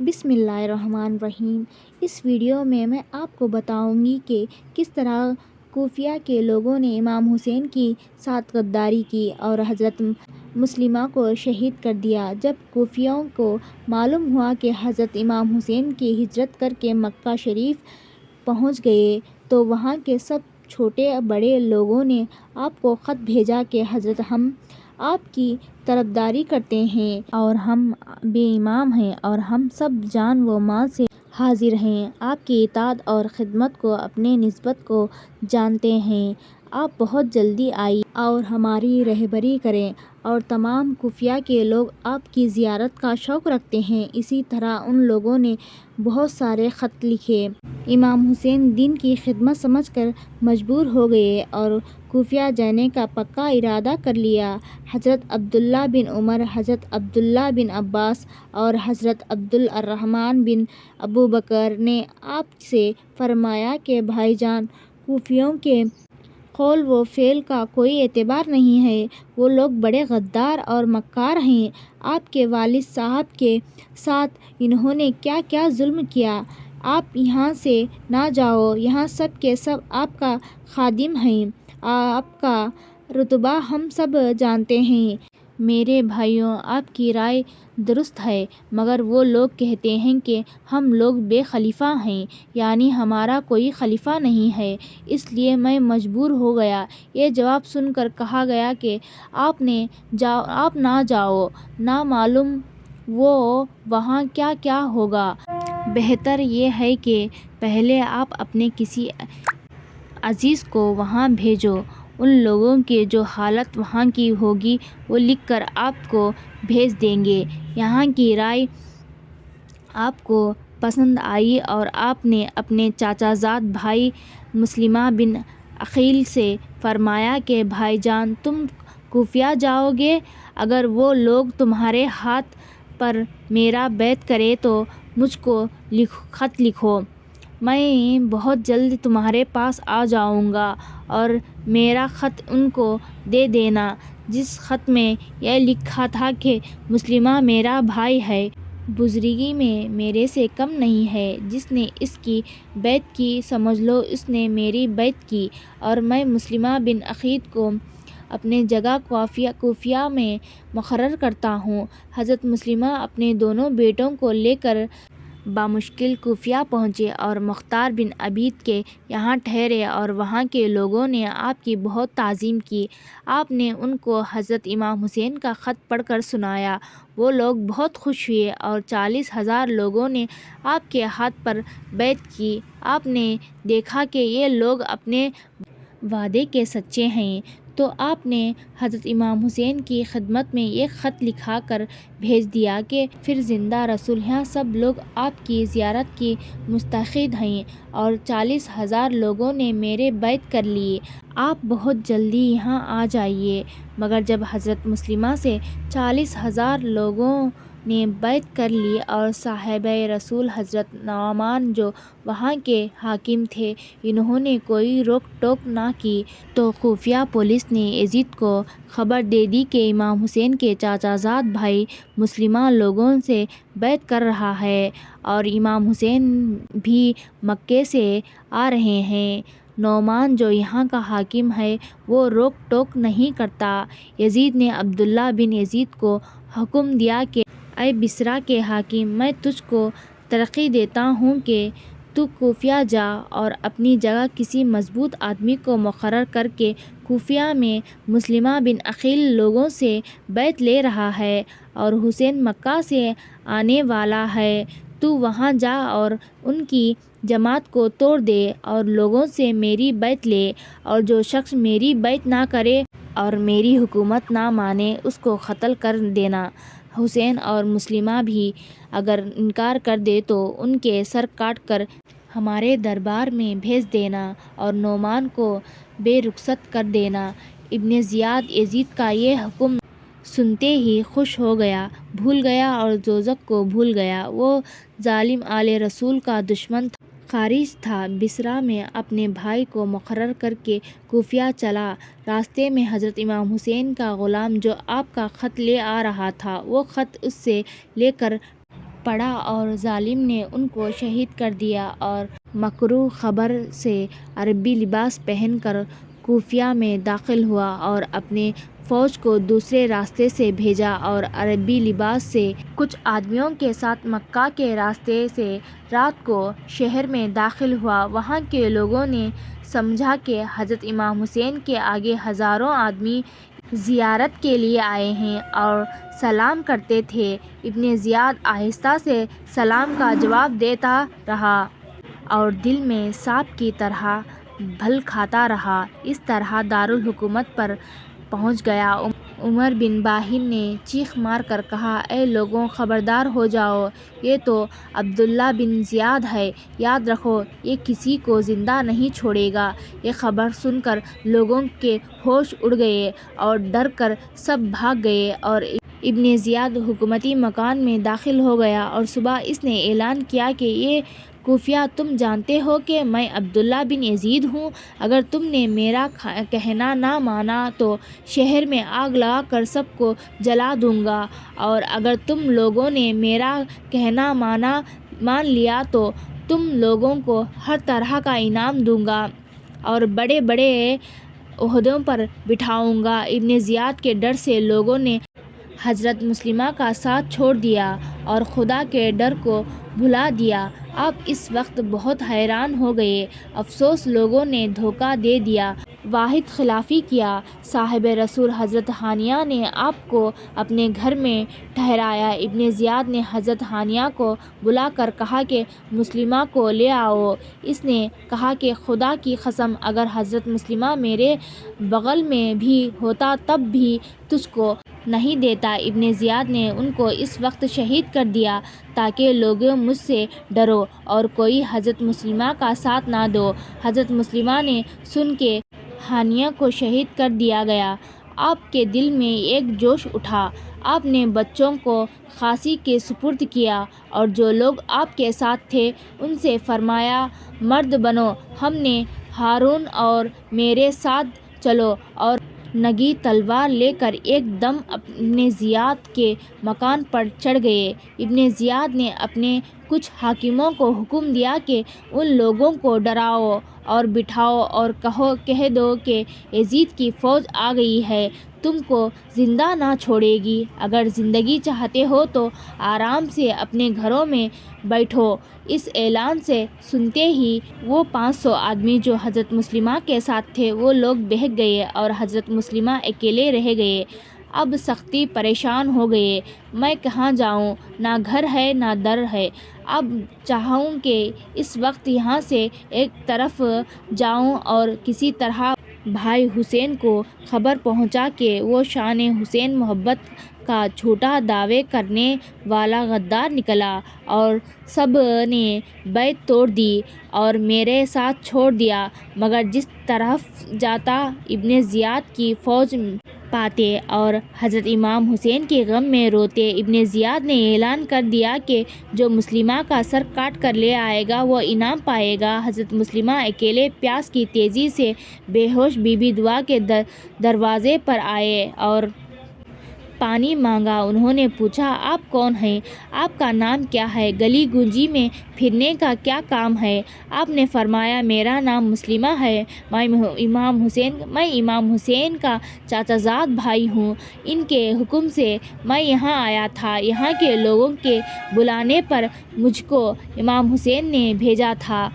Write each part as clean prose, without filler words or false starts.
بسم اللہ الرحمن الرحیم۔ اس ویڈیو میں آپ کو بتاؤں گی کہ کس طرح کوفیہ کے لوگوں نے امام حسین کے ساتھ غداری کی اور حضرت مسلمہ کو شہید کر دیا۔ جب کوفیوں کو معلوم ہوا کہ حضرت امام حسین کی ہجرت کر کے مکہ شریف پہنچ گئے تو وہاں کے سب چھوٹے بڑے لوگوں نے آپ کو خط بھیجا کہ حضرت ہم آپ کی طرفداری کرتے ہیں اور ہم بے امام ہیں اور ہم سب جان و مال سے حاضر ہیں، آپ کی اطاعت اور خدمت کو اپنے نسبت کو جانتے ہیں۔ آپ بہت جلدی آئیے اور ہماری رہبری کریں، اور تمام کوفہ کے لوگ آپ کی زیارت کا شوق رکھتے ہیں۔ اسی طرح ان لوگوں نے بہت سارے خط لکھے۔ امام حسین دین کی خدمت سمجھ کر مجبور ہو گئے اور کوفہ جانے کا پکا ارادہ کر لیا۔ حضرت عبداللہ بن عمر، حضرت عبداللہ بن عباس اور حضرت عبد الرحمن بن ابوبکر نے آپ سے فرمایا کہ بھائی جان، کوفیوں کے قول و فعل کا کوئی اعتبار نہیں ہے، وہ لوگ بڑے غدار اور مکار ہیں۔ آپ کے والد صاحب کے ساتھ انہوں نے کیا کیا ظلم کیا، آپ یہاں سے نہ جاؤ، یہاں سب کے سب آپ کا خادم ہیں، آپ کا رتبہ ہم سب جانتے ہیں۔ میرے بھائیوں، آپ کی رائے درست ہے، مگر وہ لوگ کہتے ہیں کہ ہم لوگ بے خلیفہ ہیں، یعنی ہمارا کوئی خلیفہ نہیں ہے، اس لیے میں مجبور ہو گیا۔ یہ جواب سن کر کہا گیا کہ آپ نہ جاؤ، نہ معلوم وہاں کیا کیا ہوگا۔ بہتر یہ ہے کہ پہلے آپ اپنے کسی عزیز کو وہاں بھیجو، ان لوگوں کی جو حالت وہاں کی ہوگی وہ لکھ کر آپ کو بھیج دیں گے۔ یہاں کی رائے آپ کو پسند آئی اور آپ نے اپنے چچا زاد بھائی مسلمہ بن عقیل سے فرمایا کہ بھائی جان، تم کوفہ جاؤ گے، اگر وہ لوگ تمہارے ہاتھ پر میرا بیعت کریں تو مجھ کو خط لکھو، میں بہت جلد تمہارے پاس آ جاؤں گا، اور میرا خط ان کو دے دینا، جس خط میں یہ لکھا تھا کہ مسلمہ میرا بھائی ہے، بزرگی میں میرے سے کم نہیں ہے، جس نے اس کی بیعت کی سمجھ لو اس نے میری بیعت کی، اور میں مسلمہ بن عقیل کو اپنی جگہ کوفہ میں مقرر کرتا ہوں۔ حضرت مسلمہ اپنے دونوں بیٹوں کو لے کر بمشکل کوفہ پہنچے اور مختار بن عبید کے یہاں ٹھہرے، اور وہاں کے لوگوں نے آپ کی بہت تعظیم کی۔ آپ نے ان کو حضرت امام حسین کا خط پڑھ کر سنایا، وہ لوگ بہت خوش ہوئے اور 40,000 لوگوں نے آپ کے ہاتھ پر بیعت کی۔ آپ نے دیکھا کہ یہ لوگ اپنے وعدے کے سچے ہیں، تو آپ نے حضرت امام حسین کی خدمت میں ایک خط لکھ کر بھیج دیا کہ پھر زندہ رسول یہاں سب لوگ آپ کی زیارت کے مستعد ہیں، اور 40,000 لوگوں نے میری بیعت کر لی، آپ بہت جلدی یہاں آ جائیے۔ مگر جب حضرت مسلمہ سے 40,000 لوگوں نے بیعت کر لی اور صحابہ رسول حضرت نعمان جو وہاں کے حاکم تھے انہوں نے کوئی روک ٹوک نہ کی، تو خفیہ پولیس نے یزید کو خبر دے دی کہ امام حسین کے چچا زاد بھائی مسلمہ لوگوں سے بیعت کر رہا ہے، اور امام حسین بھی مکے سے آ رہے ہیں۔ نعمان جو یہاں کا حاکم ہے وہ روک ٹوک نہیں کرتا۔ یزید نے عبداللہ بن یزید کو حکم دیا کہ اے بصرہ کے حاکم، میں تجھ کو ترغیب دیتا ہوں کہ تو کوفہ جا اور اپنی جگہ کسی مضبوط آدمی کو مقرر کر کے کوفہ میں مسلمہ بن عقیل لوگوں سے بیعت لے رہا ہے، اور حسین مکہ سے آنے والا ہے، تو وہاں جا اور ان کی جماعت کو توڑ دے اور لوگوں سے میری بیعت لے، اور جو شخص میری بیعت نہ کرے اور میری حکومت نہ مانے اس کو قتل کر دینا۔ حسین اور مسلمہ بھی اگر انکار کر دے تو ان کے سر کاٹ کر ہمارے دربار میں بھیج دینا، اور نعمان کو بے رخصت کر دینا۔ ابن زیاد یزید کا یہ حکم سنتے ہی خوش ہو گیا، بھول گیا اور دوزخ کو بھول گیا۔ وہ ظالم آل رسول کا دشمن تھا، خارج تھا، بصرہ میں اپنے بھائی کو مقرر کر کے کوفہ چلا۔ راستے میں حضرت امام حسین کا غلام جو آپ کا خط لے آ رہا تھا، وہ خط اس سے لے کر پڑا اور ظالم نے ان کو شہید کر دیا، اور مکروہ خبر سے عربی لباس پہن کر کوفہ میں داخل ہوا اور اپنی فوج کو دوسرے راستے سے بھیجا اور عربی لباس سے کچھ آدمیوں کے ساتھ مکہ کے راستے سے رات کو شہر میں داخل ہوا۔ وہاں کے لوگوں نے سمجھا کہ حضرت امام حسین کے آگے ہزاروں آدمی زیارت کے لیے آئے ہیں اور سلام کرتے تھے۔ ابن زیاد آہستہ سے سلام کا جواب دیتا رہا اور دل میں سانپ کی طرح بھل کھاتا رہا۔ اس طرح دارالحکومت پر پہنچ گیا۔ عمر بن باہن نے چیخ مار کر کہا، اے لوگوں، خبردار ہو جاؤ، یہ تو عبداللہ بن زیاد ہے، یاد رکھو یہ کسی کو زندہ نہیں چھوڑے گا۔ یہ خبر سن کر لوگوں کے ہوش اڑ گئے اور ڈر کر سب بھاگ گئے، اور ابن زیاد حکومتی مکان میں داخل ہو گیا اور صبح اس نے اعلان کیا کہ اے کوفیہ، تم جانتے ہو کہ میں عبداللہ بن یزید ہوں۔ اگر تم نے میرا کہنا نہ مانا تو شہر میں آگ لگا کر سب کو جلا دوں گا، اور اگر تم لوگوں نے میرا کہنا مان لیا تو تم لوگوں کو ہر طرح کا انعام دوں گا اور بڑے بڑے عہدوں پر بٹھاؤں گا۔ ابن زیاد کے ڈر سے لوگوں نے حضرت مسلمہ کا ساتھ چھوڑ دیا اور خدا کے ڈر کو بھلا دیا۔ آپ اس وقت بہت حیران ہو گئے، افسوس لوگوں نے دھوکہ دے دیا، واحد خلافی کیا۔ صاحب رسول حضرت ہانیہ نے آپ کو اپنے گھر میں ٹھہرایا۔ ابن زیاد نے حضرت ہانیہ کو بلا کر کہا کہ مسلمہ کو لے آؤ۔ اس نے کہا کہ خدا کی قسم، اگر حضرت مسلمہ میرے بغل میں بھی ہوتا تب بھی تجھ کو نہیں دیتا۔ ابن زیاد نے ان کو اس وقت شہید کر دیا تاکہ لوگوں مجھ سے ڈرو اور کوئی حضرت مسلمہ کا ساتھ نہ دو۔ حضرت مسلمہ نے سن کہ ہانیہ کو شہید کر دیا گیا، آپ کے دل میں ایک جوش اٹھا۔ آپ نے بچوں کو قاضی کے سپرد کیا اور جو لوگ آپ کے ساتھ تھے ان سے فرمایا، مرد بنو، ہم نے ہارون اور میرے ساتھ چلو، اور ننگی تلوار لے کر ایک دم ابن زیاد کے مکان پر چڑھ گئے۔ ابن زیاد نے اپنے کچھ حاکموں کو حکم دیا کہ ان لوگوں کو ڈراؤ اور بٹھاؤ اور کہہ دو کہ یزید کی فوج آ گئی ہے، تم کو زندہ نہ چھوڑے گی، اگر زندگی چاہتے ہو تو آرام سے اپنے گھروں میں بیٹھو۔ اس اعلان سے سنتے ہی وہ 500 آدمی جو حضرت مسلمہ کے ساتھ تھے وہ لوگ بھاگ گئے اور حضرت مسلمہ اکیلے رہ گئے۔ اب سختی پریشان ہو گئے، میں کہاں جاؤں، نہ گھر ہے نہ در ہے، اب چاہوں کہ اس وقت یہاں سے ایک طرف جاؤں اور کسی طرح بھائی حسین کو خبر پہنچا کہ وہ شان حسین محبت کا جھوٹا دعویٰ کرنے والا غدار نکلا اور سب نے بیعت توڑ دی اور میرے ساتھ چھوڑ دیا، مگر جس طرف جاتا ابن زیاد کی فوج پاتے اور حضرت امام حسین کے غم میں روتے۔ ابن زیاد نے اعلان کر دیا کہ جو مسلمہ کا سر کاٹ کر لے آئے گا وہ انعام پائے گا۔ حضرت مسلمہ اکیلے پیاس کی تیزی سے بے ہوش بی بی دعا کے دروازے پر آئے اور پانی مانگا۔ انہوں نے پوچھا، آپ کون ہیں؟ آپ کا نام کیا ہے؟ گلی گونجی میں پھرنے کا کیا کام ہے؟ آپ نے فرمایا، میرا نام مسلمہ ہے، میں امام حسین کا چچا زاد بھائی ہوں، ان کے حکم سے میں یہاں آیا تھا، یہاں کے لوگوں کے بلانے پر مجھ کو امام حسین نے بھیجا تھا،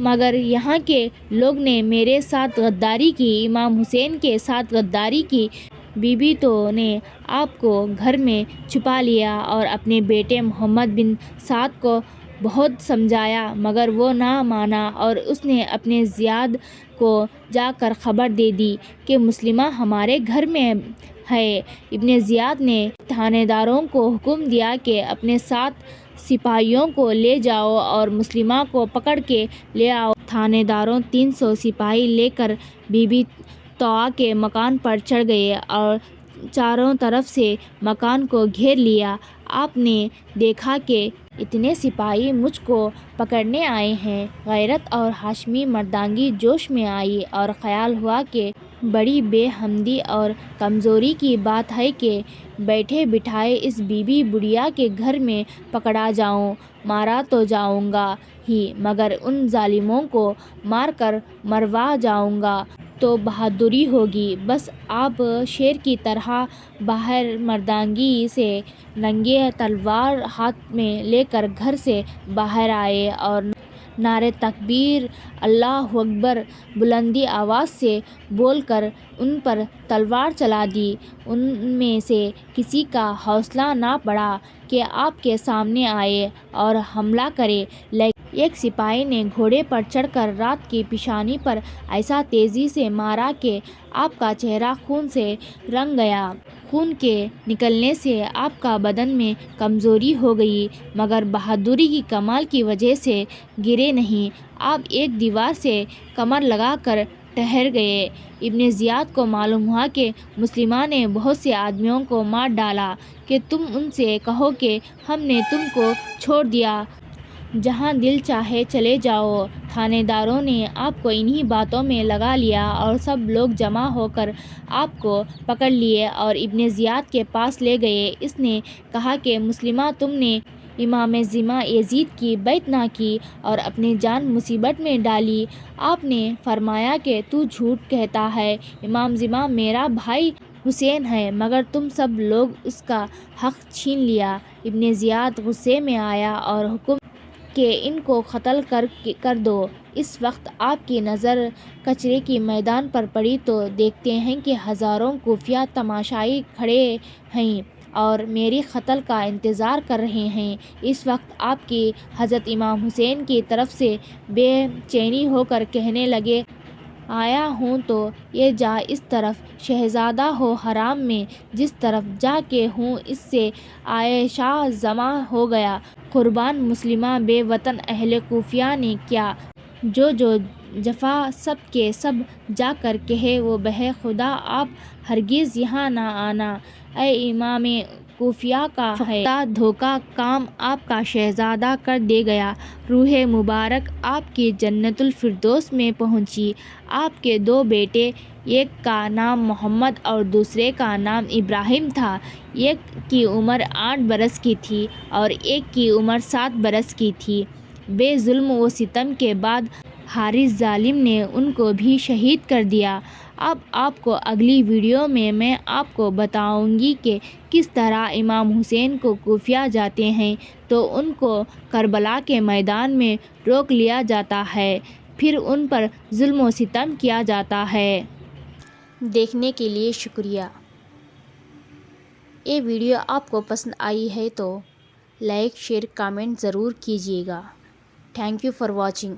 مگر یہاں کے لوگ نے میرے ساتھ غداری کی، امام حسین کے ساتھ غداری کی۔ بی بی تو نے آپ کو گھر میں چھپا لیا اور اپنے بیٹے محمد بن سعد کو بہت سمجھایا مگر وہ نہ مانا، اور اس نے اپنے زیاد کو جا کر خبر دے دی کہ مسلمہ ہمارے گھر میں ہے۔ ابن زیاد نے تھانے داروں کو حکم دیا کہ اپنے ساتھ سپاہیوں کو لے جاؤ اور مسلمہ کو پکڑ کے لے آؤ۔ تھانے داروں 300 سپاہی لے کر بی بی طوع کے مکان پر چڑھ گئے اور چاروں طرف سے مکان کو گھیر لیا۔ آپ نے دیکھا کہ اتنے سپاہی مجھ کو پکڑنے آئے ہیں۔ غیرت اور ہاشمی مردانگی جوش میں آئی اور خیال ہوا کہ بڑی بے ہمدردی اور کمزوری کی بات ہے کہ بیٹھے بٹھائے اس بی بی بڑھیا کے گھر میں پکڑا جاؤں، مارا تو جاؤں گا ہی، مگر ان ظالموں کو مار کر مروا جاؤں گا تو بہادری ہوگی۔ بس آپ شیر کی طرح باہر مردانگی سے ننگے تلوار ہاتھ میں لے کر گھر سے باہر آئے اور نعرہ تکبیر، اللہ اکبر بلند آواز سے بول کر ان پر تلوار چلا دی۔ ان میں سے کسی کا حوصلہ نہ بڑھا کہ آپ کے سامنے آئے اور حملہ کرے، لیکن ایک سپاہی نے گھوڑے پر چڑھ کر رات کی پیشانی پر ایسا تیزی سے مارا کہ آپ کا چہرہ خون سے رنگ گیا۔ خون کے نکلنے سے آپ کا بدن میں کمزوری ہو گئی، مگر بہادری کی کمال کی وجہ سے گرے نہیں۔ آپ ایک دیوار سے کمر لگا کر ٹھہر گئے۔ ابن زیاد کو معلوم ہوا کہ مسلموں نے بہت سے آدمیوں کو مار ڈالا کہ تم ان سے کہو کہ ہم نے تم کو چھوڑ دیا، جہاں دل چاہے چلے جاؤ۔ تھانے داروں نے آپ کو انہی باتوں میں لگا لیا اور سب لوگ جمع ہو کر آپ کو پکڑ لیے اور ابن زیاد کے پاس لے گئے۔ اس نے کہا کہ مسلموں، تم نے امام زماں یزید کی بیعت نہ کی اور اپنی جان مصیبت میں ڈالی۔ آپ نے فرمایا کہ تو جھوٹ کہتا ہے، امام زماں میرا بھائی حسین ہے، مگر تم سب لوگ اس کا حق چھین لیا۔ ابن زیاد غصے میں آیا اور حکم کہ ان کو قتل کر دو۔ اس وقت آپ کی نظر کچرے کے میدان پر پڑی تو دیکھتے ہیں کہ ہزاروں کوفی تماشائی کھڑے ہیں اور میرے قتل کا انتظار کر رہے ہیں۔ اس وقت آپ کی حضرت امام حسین کی طرف سے بے چینی ہو کر کہنے لگے، آیا ہوں تو یہ جا اس طرف، شہزادہ ہو حرام میں جس طرف جا کے ہوں اس سے عائشہ جمع ہو گیا۔ قربان مسلمہ بے وطن اہل کوفہ نے کیا جو جفا سب کے سب جا کر کہے وہ بخدا آپ ہرگز یہاں نہ آنا۔ اے امام کوفہ کا پختہ دھوکہ کام آپ کا شہزادہ کر دے گیا۔ روح مبارک آپ کی جنت الفردوس میں پہنچی۔ آپ کے دو بیٹے، ایک کا نام محمد اور دوسرے کا نام ابراہیم تھا، ایک کی عمر 8 برس کی تھی اور ایک کی عمر 7 برس کی تھی۔ بے ظلم و ستم کے بعد حارث ظالم نے ان کو بھی شہید کر دیا۔ اب آپ کو اگلی ویڈیو میں آپ کو بتاؤں گی کہ کس طرح امام حسین کو کوفہ جاتے ہیں تو ان کو کربلا کے میدان میں روک لیا جاتا ہے، پھر ان پر ظلم و ستم کیا جاتا ہے۔ دیکھنے کے لیے شکریہ۔ یہ ویڈیو آپ کو پسند آئی ہے تو لائک، شیئر، کامنٹ ضرور کیجیے گا۔ Thank you for watching.